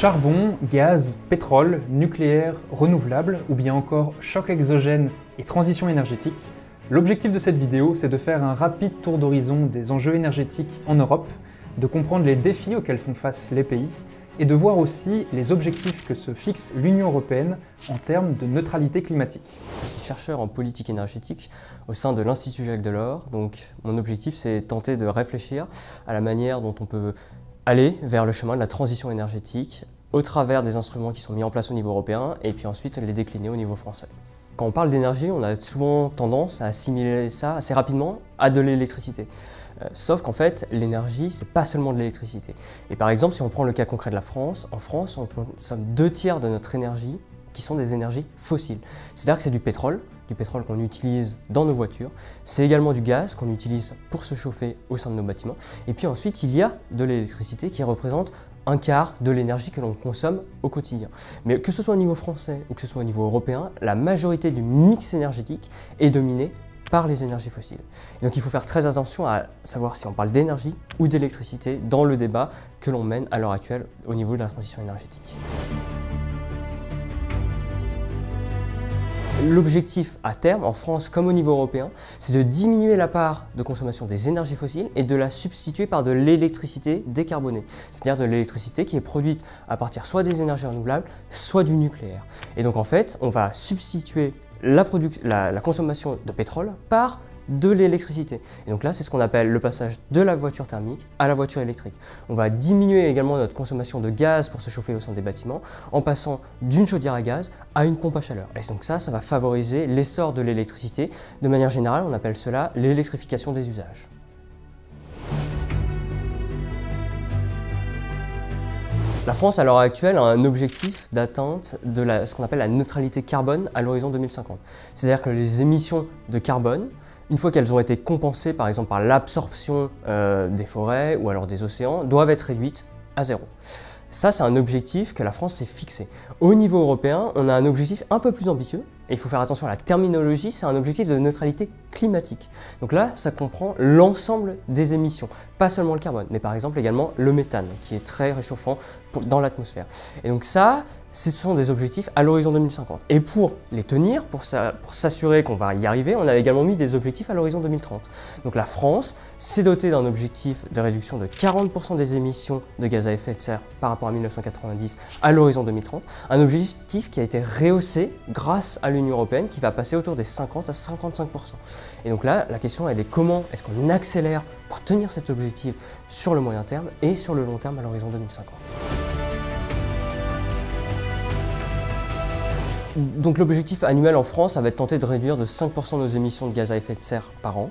Charbon, gaz, pétrole, nucléaire, renouvelable ou bien encore choc exogène et transition énergétique, l'objectif de cette vidéo c'est de faire un rapide tour d'horizon des enjeux énergétiques en Europe, de comprendre les défis auxquels font face les pays et de voir aussi les objectifs que se fixe l'Union européenne en termes de neutralité climatique. Je suis chercheur en politique énergétique au sein de l'Institut Jacques Delors, donc mon objectif c'est tenter de réfléchir à la manière dont on peut aller vers le chemin de la transition énergétique au travers des instruments qui sont mis en place au niveau européen et puis ensuite les décliner au niveau français. Quand on parle d'énergie, on a souvent tendance à assimiler ça assez rapidement à de l'électricité. Sauf qu'en fait, l'énergie, c'est pas seulement de l'électricité. Et par exemple, si on prend le cas concret de la France, en France, on consomme 2/3 de notre énergie qui sont des énergies fossiles. C'est-à-dire que c'est du pétrole qu'on utilise dans nos voitures, c'est également du gaz qu'on utilise pour se chauffer au sein de nos bâtiments, et puis ensuite il y a de l'électricité qui représente 1/4 de l'énergie que l'on consomme au quotidien. Mais que ce soit au niveau français ou que ce soit au niveau européen, la majorité du mix énergétique est dominée par les énergies fossiles. Et donc il faut faire très attention à savoir si on parle d'énergie ou d'électricité dans le débat que l'on mène à l'heure actuelle au niveau de la transition énergétique. L'objectif à terme, en France comme au niveau européen, c'est de diminuer la part de consommation des énergies fossiles et de la substituer par de l'électricité décarbonée, c'est-à-dire de l'électricité qui est produite à partir soit des énergies renouvelables, soit du nucléaire. Et donc en fait, on va substituer la consommation de pétrole par de l'électricité. Et donc là, c'est ce qu'on appelle le passage de la voiture thermique à la voiture électrique. On va diminuer également notre consommation de gaz pour se chauffer au sein des bâtiments en passant d'une chaudière à gaz à une pompe à chaleur. Et donc ça va favoriser l'essor de l'électricité. De manière générale, on appelle cela l'électrification des usages. La France, à l'heure actuelle, a un objectif d'atteinte de ce qu'on appelle la neutralité carbone à l'horizon 2050. C'est-à-dire que les émissions de carbone, une fois qu'elles ont été compensées par exemple par l'absorption des forêts ou alors des océans, doivent être réduites à zéro. Ça, c'est un objectif que la France s'est fixé. Au niveau européen, on a un objectif un peu plus ambitieux, et il faut faire attention à la terminologie, c'est un objectif de neutralité climatique. Donc là, ça comprend l'ensemble des émissions, pas seulement le carbone, mais par exemple également le méthane, qui est très réchauffant dans l'atmosphère. Et donc ça, ce sont des objectifs à l'horizon 2050. Et pour les tenir, pour s'assurer qu'on va y arriver, on a également mis des objectifs à l'horizon 2030. Donc la France s'est dotée d'un objectif de réduction de 40% des émissions de gaz à effet de serre par rapport à 1990 à l'horizon 2030. Un objectif qui a été rehaussé grâce à l'Union européenne qui va passer autour des 50 à 55%. Et donc là, la question elle est comment est-ce qu'on accélère pour tenir cet objectif sur le moyen terme et sur le long terme à l'horizon 2050. Donc l'objectif annuel en France, ça va être tenter de réduire de 5% nos émissions de gaz à effet de serre par an.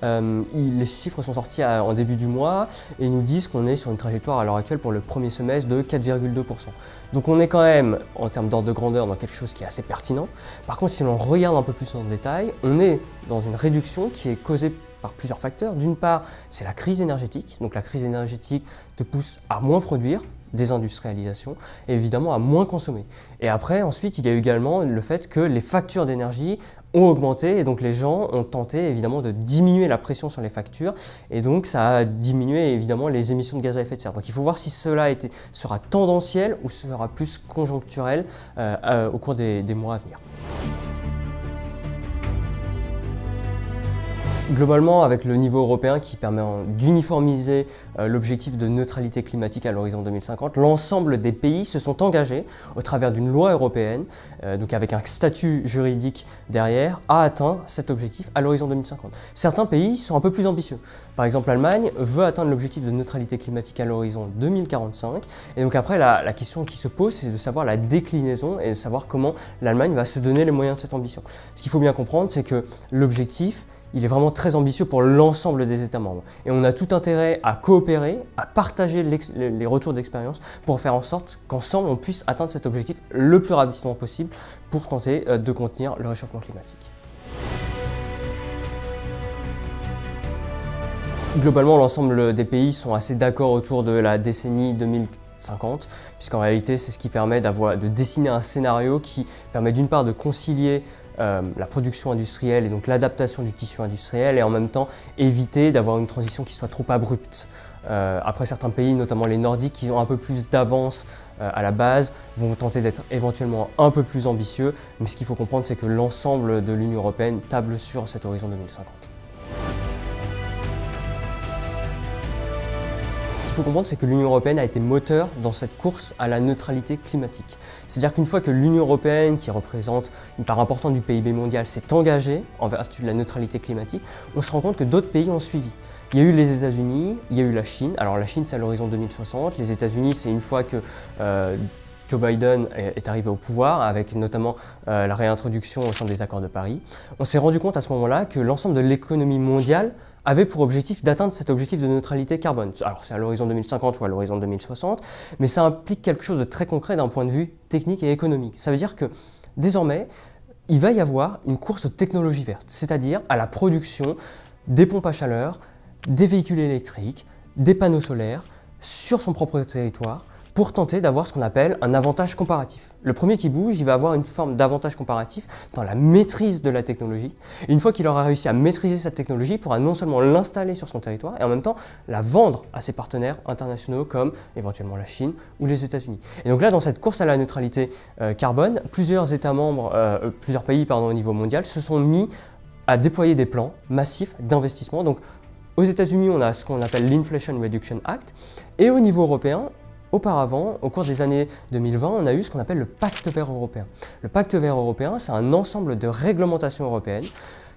Les chiffres sont sortis en début du mois et nous disent qu'on est sur une trajectoire à l'heure actuelle pour le premier semestre de 4,2%. Donc on est quand même, en termes d'ordre de grandeur, dans quelque chose qui est assez pertinent. Par contre, si l'on regarde un peu plus en détail, on est dans une réduction qui est causée par plusieurs facteurs. D'une part, c'est la crise énergétique. Donc la crise énergétique te pousse à moins produire, désindustrialisation et évidemment à moins consommer. Et après, ensuite, il y a également le fait que les factures d'énergie ont augmenté et donc les gens ont tenté évidemment de diminuer la pression sur les factures et donc ça a diminué évidemment les émissions de gaz à effet de serre. Donc il faut voir si cela sera tendanciel ou sera plus conjoncturel au cours des mois à venir. Globalement, avec le niveau européen qui permet d'uniformiser l'objectif de neutralité climatique à l'horizon 2050, l'ensemble des pays se sont engagés au travers d'une loi européenne, donc avec un statut juridique derrière, à atteindre cet objectif à l'horizon 2050. Certains pays sont un peu plus ambitieux. Par exemple, l'Allemagne veut atteindre l'objectif de neutralité climatique à l'horizon 2045. Et donc après, la question qui se pose, c'est de savoir la déclinaison et de savoir comment l'Allemagne va se donner les moyens de cette ambition. Ce qu'il faut bien comprendre, c'est que l'objectif, il est vraiment très ambitieux pour l'ensemble des États membres. Et on a tout intérêt à coopérer, à partager les retours d'expérience pour faire en sorte qu'ensemble on puisse atteindre cet objectif le plus rapidement possible pour tenter de contenir le réchauffement climatique. Globalement, l'ensemble des pays sont assez d'accord autour de la décennie 2050, puisqu'en réalité c'est ce qui permet de dessiner un scénario qui permet d'une part de concilier la production industrielle et donc l'adaptation du tissu industriel et en même temps éviter d'avoir une transition qui soit trop abrupte. Après, certains pays, notamment les Nordiques, qui ont un peu plus d'avance à la base, vont tenter d'être éventuellement un peu plus ambitieux. Mais ce qu'il faut comprendre, c'est que l'ensemble de l'Union européenne table sur cet horizon 2050. Ce qu'il faut comprendre, c'est que l'Union européenne a été moteur dans cette course à la neutralité climatique. C'est-à-dire qu'une fois que l'Union européenne, qui représente une part importante du PIB mondial, s'est engagée en vertu de la neutralité climatique, on se rend compte que d'autres pays ont suivi. Il y a eu les États-Unis, il y a eu la Chine. Alors la Chine, c'est à l'horizon 2060. Les États-Unis, c'est une fois que Joe Biden est arrivé au pouvoir, avec notamment la réintroduction au sein des accords de Paris. On s'est rendu compte à ce moment-là que l'ensemble de l'économie mondiale avait pour objectif d'atteindre cet objectif de neutralité carbone. Alors c'est à l'horizon 2050 ou à l'horizon 2060, mais ça implique quelque chose de très concret d'un point de vue technique et économique. Ça veut dire que désormais, il va y avoir une course aux technologies vertes, c'est-à-dire à la production des pompes à chaleur, des véhicules électriques, des panneaux solaires sur son propre territoire, pour tenter d'avoir ce qu'on appelle un avantage comparatif. Le premier qui bouge, il va avoir une forme d'avantage comparatif dans la maîtrise de la technologie. Et une fois qu'il aura réussi à maîtriser cette technologie, il pourra non seulement l'installer sur son territoire, et en même temps la vendre à ses partenaires internationaux comme éventuellement la Chine ou les États-Unis. Et donc là, dans cette course à la neutralité carbone, plusieurs pays au niveau mondial se sont mis à déployer des plans massifs d'investissement. Donc aux États-Unis, on a ce qu'on appelle l'Inflation Reduction Act, et au niveau européen, auparavant, au cours des années 2020, on a eu ce qu'on appelle le Pacte vert européen. Le Pacte vert européen, c'est un ensemble de réglementations européennes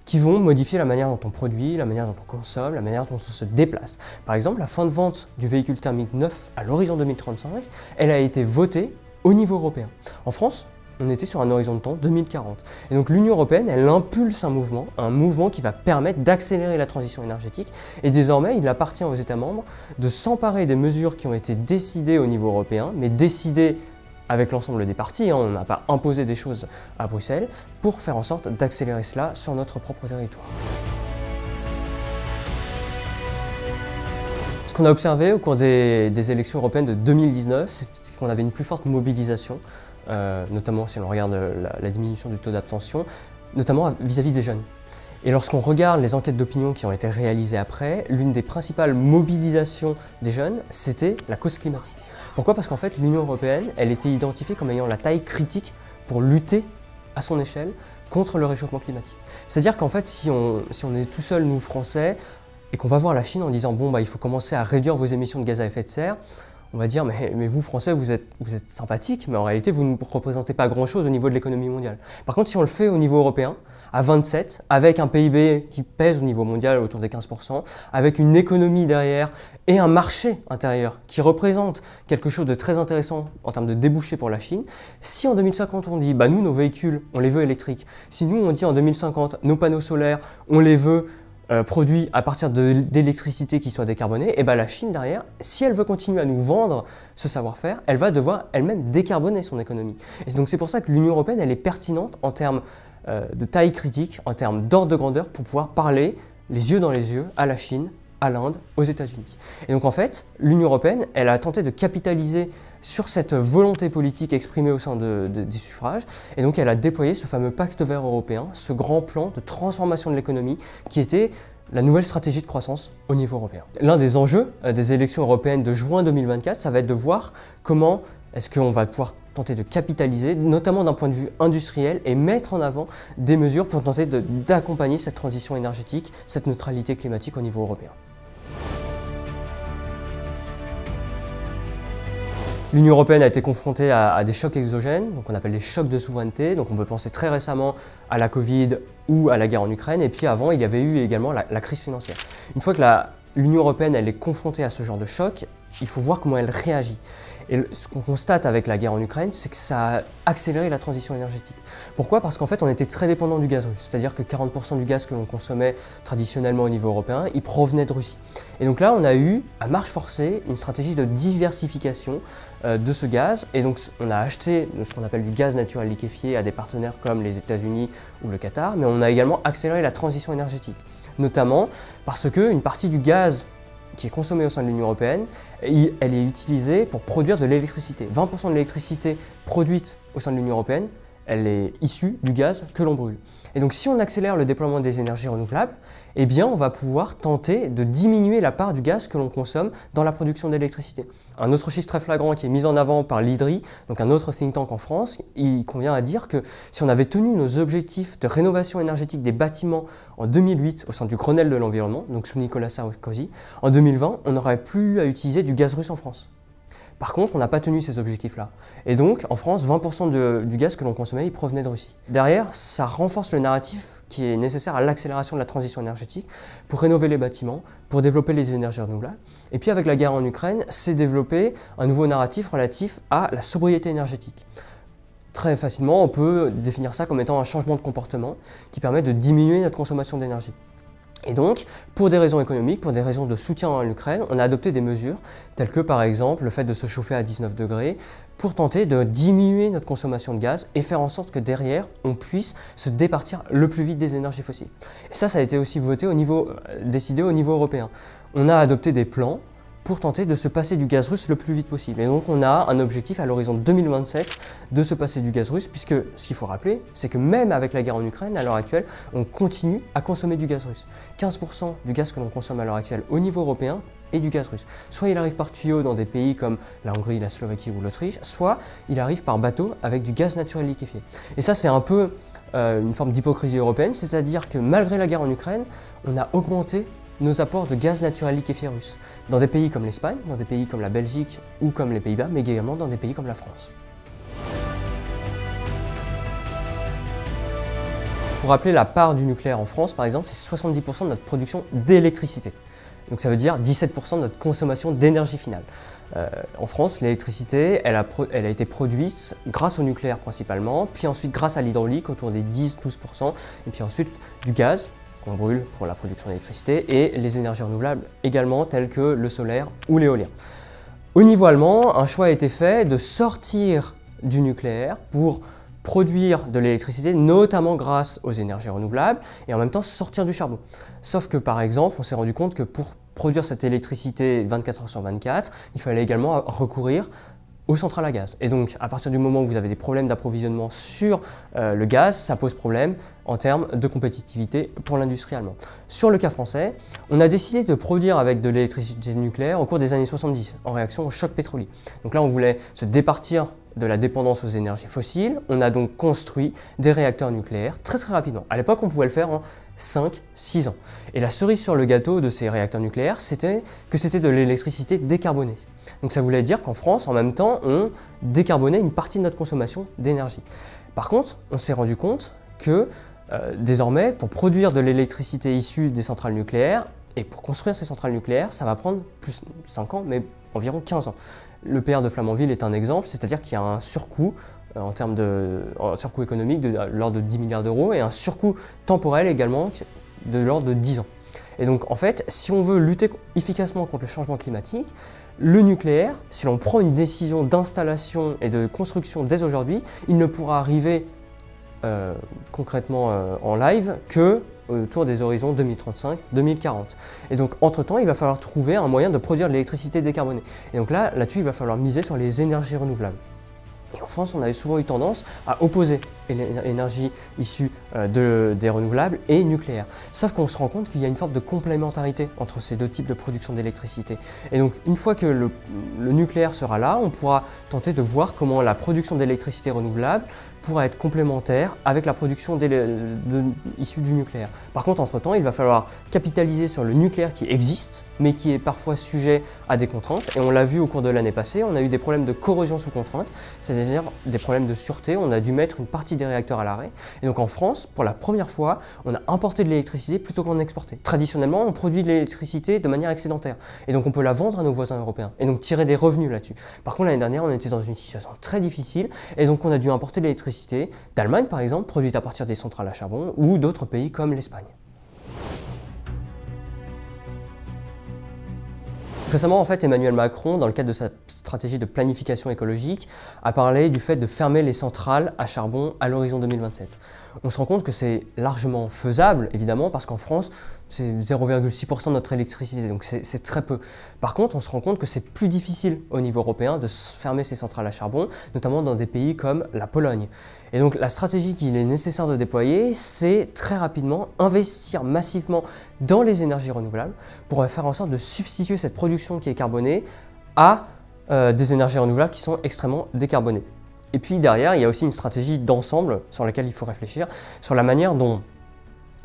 qui vont modifier la manière dont on produit, la manière dont on consomme, la manière dont on se déplace. Par exemple, la fin de vente du véhicule thermique neuf à l'horizon 2035, elle a été votée au niveau européen. En France, on était sur un horizon de temps 2040. Et donc l'Union européenne, elle impulse un mouvement qui va permettre d'accélérer la transition énergétique. Et désormais, il appartient aux États membres de s'emparer des mesures qui ont été décidées au niveau européen, mais décidées avec l'ensemble des partis, on n'a pas imposé des choses à Bruxelles, pour faire en sorte d'accélérer cela sur notre propre territoire. Ce qu'on a observé au cours des élections européennes de 2019, c'est qu'on avait une plus forte mobilisation, notamment si on regarde la diminution du taux d'abstention, notamment vis-à-vis des jeunes. Et lorsqu'on regarde les enquêtes d'opinion qui ont été réalisées après, l'une des principales mobilisations des jeunes, c'était la cause climatique. Pourquoi? Parce qu'en fait, l'Union européenne, elle était identifiée comme ayant la taille critique pour lutter à son échelle contre le réchauffement climatique. C'est-à-dire qu'en fait, si on est tout seul, nous Français, et qu'on va voir la Chine en disant bon, il faut commencer à réduire vos émissions de gaz à effet de serre, on va dire mais vous Français, vous êtes sympathiques, mais en réalité, vous ne représentez pas grand-chose au niveau de l'économie mondiale. Par contre, si on le fait au niveau européen, à 27, avec un PIB qui pèse au niveau mondial autour des 15%, avec une économie derrière et un marché intérieur qui représente quelque chose de très intéressant en termes de débouchés pour la Chine, si en 2050 on dit nous, nos véhicules, on les veut électriques, si nous on dit en 2050, nos panneaux solaires, on les veut produits à partir d'électricité qui soit décarbonée, et la Chine derrière, si elle veut continuer à nous vendre ce savoir-faire, elle va devoir elle-même décarboner son économie. Et donc c'est pour ça que l'Union européenne, elle est pertinente en termes de taille critique, en termes d'ordre de grandeur, pour pouvoir parler les yeux dans les yeux à la Chine, à l'Inde, aux États-Unis. Et donc en fait, l'Union européenne, elle a tenté de capitaliser sur cette volonté politique exprimée au sein des suffrages, et donc elle a déployé ce fameux pacte vert européen, ce grand plan de transformation de l'économie qui était la nouvelle stratégie de croissance au niveau européen. L'un des enjeux des élections européennes de juin 2024, ça va être de voir comment est-ce qu'on va pouvoir tenter de capitaliser, notamment d'un point de vue industriel, et mettre en avant des mesures pour tenter d'accompagner cette transition énergétique, cette neutralité climatique au niveau européen. L'Union européenne a été confrontée à des chocs exogènes, donc on appelle des chocs de souveraineté. Donc on peut penser très récemment à la Covid ou à la guerre en Ukraine, et puis avant il y avait eu également la crise financière. Une fois que l'Union européenne elle est confrontée à ce genre de choc, il faut voir comment elle réagit. Et ce qu'on constate avec la guerre en Ukraine, c'est que ça a accéléré la transition énergétique. Pourquoi? Parce qu'en fait, on était très dépendant du gaz russe. C'est-à-dire que 40% du gaz que l'on consommait traditionnellement au niveau européen, il provenait de Russie. Et donc là, on a eu, à marche forcée, une stratégie de diversification de ce gaz. Et donc, on a acheté ce qu'on appelle du gaz naturel liquéfié à des partenaires comme les États-Unis ou le Qatar, mais on a également accéléré la transition énergétique. Notamment parce qu'une partie du gaz qui est consommée au sein de l'Union européenne, elle est utilisée pour produire de l'électricité. 20% de l'électricité produite au sein de l'Union européenne, elle est issue du gaz que l'on brûle. Et donc si on accélère le déploiement des énergies renouvelables, eh bien on va pouvoir tenter de diminuer la part du gaz que l'on consomme dans la production d'électricité. Un autre chiffre très flagrant qui est mis en avant par l'IDRI, donc un autre think tank en France, il convient à dire que si on avait tenu nos objectifs de rénovation énergétique des bâtiments en 2008 au sein du Grenelle de l'environnement, donc sous Nicolas Sarkozy, en 2020, on n'aurait plus eu à utiliser du gaz russe en France. Par contre, on n'a pas tenu ces objectifs-là. Et donc, en France, 20% du gaz que l'on consommait, il provenait de Russie. Derrière, ça renforce le narratif qui est nécessaire à l'accélération de la transition énergétique pour rénover les bâtiments, pour développer les énergies renouvelables. Et puis, avec la guerre en Ukraine, s'est développé un nouveau narratif relatif à la sobriété énergétique. Très facilement, on peut définir ça comme étant un changement de comportement qui permet de diminuer notre consommation d'énergie. Et donc, pour des raisons économiques, pour des raisons de soutien à l'Ukraine, on a adopté des mesures telles que par exemple le fait de se chauffer à 19 degrés pour tenter de diminuer notre consommation de gaz et faire en sorte que derrière, on puisse se départir le plus vite des énergies fossiles. Et ça a été aussi voté décidé au niveau européen. On a adopté des plans pour tenter de se passer du gaz russe le plus vite possible. Et donc on a un objectif à l'horizon 2027 de se passer du gaz russe, puisque ce qu'il faut rappeler, c'est que même avec la guerre en Ukraine, à l'heure actuelle, on continue à consommer du gaz russe. 15% du gaz que l'on consomme à l'heure actuelle au niveau européen est du gaz russe. Soit il arrive par tuyau dans des pays comme la Hongrie, la Slovaquie ou l'Autriche, soit il arrive par bateau avec du gaz naturel liquéfié. Et ça c'est un peu une forme d'hypocrisie européenne, c'est-à-dire que malgré la guerre en Ukraine, on a augmenté nos apports de gaz naturel liquéfié russe, dans des pays comme l'Espagne, dans des pays comme la Belgique ou comme les Pays-Bas, mais également dans des pays comme la France. Pour rappeler la part du nucléaire en France, par exemple, c'est 70% de notre production d'électricité. Donc ça veut dire 17% de notre consommation d'énergie finale. En France, l'électricité, elle a été produite grâce au nucléaire principalement, puis ensuite grâce à l'hydraulique, autour des 10-12%, et puis ensuite du gaz, qu'on brûle pour la production d'électricité, et les énergies renouvelables également, telles que le solaire ou l'éolien. Au niveau allemand, un choix a été fait de sortir du nucléaire pour produire de l'électricité, notamment grâce aux énergies renouvelables, et en même temps sortir du charbon. Sauf que par exemple, on s'est rendu compte que pour produire cette électricité 24 heures sur 24, il fallait également recourir aux centrales à gaz. Et donc, à partir du moment où vous avez des problèmes d'approvisionnement sur le gaz, ça pose problème en termes de compétitivité pour l'industrie allemande. Sur le cas français, on a décidé de produire avec de l'électricité nucléaire au cours des années 70, en réaction au choc pétrolier. Donc là, on voulait se départir de la dépendance aux énergies fossiles. On a donc construit des réacteurs nucléaires très rapidement. À l'époque, on pouvait le faire en 5-6 ans. Et la cerise sur le gâteau de ces réacteurs nucléaires, c'était que c'était de l'électricité décarbonée. Donc ça voulait dire qu'en France, en même temps, on décarbonait une partie de notre consommation d'énergie. Par contre, on s'est rendu compte que désormais, pour produire de l'électricité issue des centrales nucléaires, et pour construire ces centrales nucléaires, ça va prendre plus 5 ans, mais environ 15 ans. Le PR de Flamanville est un exemple, c'est-à-dire qu'il y a un surcoût en termes de surcoût économique de l'ordre de 10 milliards d'euros et un surcoût temporel également de l'ordre de 10 ans. Et donc en fait, si on veut lutter efficacement contre le changement climatique, le nucléaire, si l'on prend une décision d'installation et de construction dès aujourd'hui, il ne pourra arriver concrètement en live que autour des horizons 2035-2040. Et donc entre-temps, il va falloir trouver un moyen de produire de l'électricité décarbonée. Et donc là-dessus, il va falloir miser sur les énergies renouvelables. Et en France, on avait souvent eu tendance à opposer l'énergie issue des renouvelables et nucléaire. Sauf qu'on se rend compte qu'il y a une forme de complémentarité entre ces deux types de production d'électricité. Et donc, une fois que le nucléaire sera là, on pourra tenter de voir comment la production d'électricité renouvelable pourra être complémentaire avec la production issue du nucléaire. Par contre, entre-temps, il va falloir capitaliser sur le nucléaire qui existe, mais qui est parfois sujet à des contraintes. Et on l'a vu au cours de l'année passée, on a eu des problèmes de corrosion sous contrainte, c'est-à-dire des problèmes de sûreté. On a dû mettre une partie des réacteurs à l'arrêt. Et donc en France, pour la première fois, on a importé de l'électricité plutôt qu'en exporté. Traditionnellement, on produit de l'électricité de manière excédentaire. Et donc on peut la vendre à nos voisins européens et donc tirer des revenus là-dessus. Par contre, l'année dernière, on était dans une situation très difficile et donc on a dû importer de l'électricité d'Allemagne, par exemple, produite à partir des centrales à charbon ou d'autres pays comme l'Espagne. Récemment, en fait, Emmanuel Macron, dans le cadre de sa stratégie de planification écologique, a parlé du fait de fermer les centrales à charbon à l'horizon 2027. On se rend compte que c'est largement faisable, évidemment, parce qu'en France, C'est 0,6% de notre électricité, donc c'est très peu. Par contre, on se rend compte que c'est plus difficile au niveau européen de fermer ces centrales à charbon, notamment dans des pays comme la Pologne. Et donc la stratégie qu'il est nécessaire de déployer, c'est très rapidement investir massivement dans les énergies renouvelables pour faire en sorte de substituer cette production qui est carbonée à des énergies renouvelables qui sont extrêmement décarbonées. Et puis derrière, il y a aussi une stratégie d'ensemble sur laquelle il faut réfléchir, sur la manière dont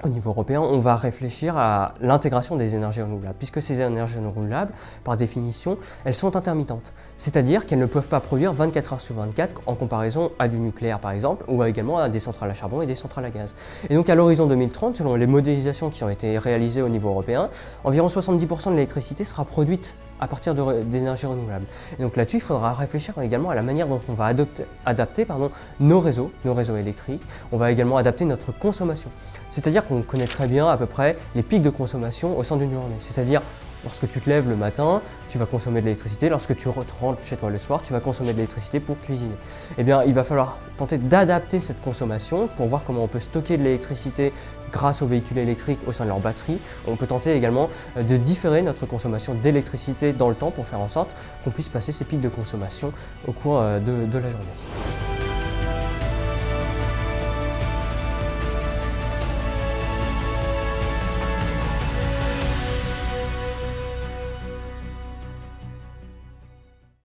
au niveau européen, on va réfléchir à l'intégration des énergies renouvelables, puisque ces énergies renouvelables, par définition, elles sont intermittentes. C'est-à-dire qu'elles ne peuvent pas produire 24 heures sur 24 en comparaison à du nucléaire par exemple, ou également à des centrales à charbon et des centrales à gaz. Et donc à l'horizon 2030, selon les modélisations qui ont été réalisées au niveau européen, environ 70% de l'électricité sera produite à partir d'énergies renouvelables. Et donc là-dessus, il faudra réfléchir également à la manière dont on va adapter nos réseaux électriques. On va également adapter notre consommation. C'est-à-dire qu'on connaît très bien à peu près les pics de consommation au sein d'une journée. C'est-à-dire, lorsque tu te lèves le matin, tu vas consommer de l'électricité. Lorsque tu rentres chez toi le soir, tu vas consommer de l'électricité pour cuisiner. Eh bien, il va falloir tenter d'adapter cette consommation pour voir comment on peut stocker de l'électricité grâce aux véhicules électriques au sein de leur batterie. On peut tenter également de différer notre consommation d'électricité dans le temps pour faire en sorte qu'on puisse passer ces pics de consommation au cours de la journée.